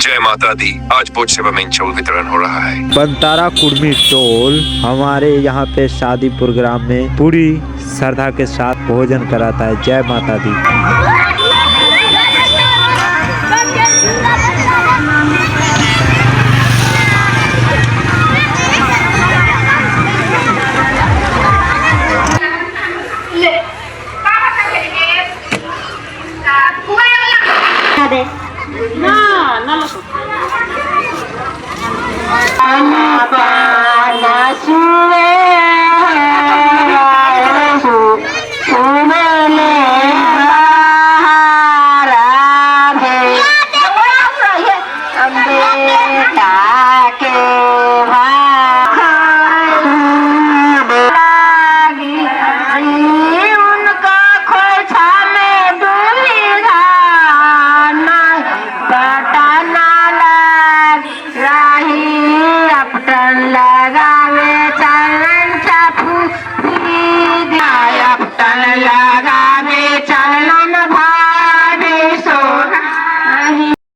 जय माता दी। आज भोज सेवा में चावल वितरण हो रहा है। बनतारा कुर्मी टोल हमारे यहाँ पे शादी प्रोग्राम में पूरी श्रद्धा के साथ भोजन कराता है। जय माता दी। के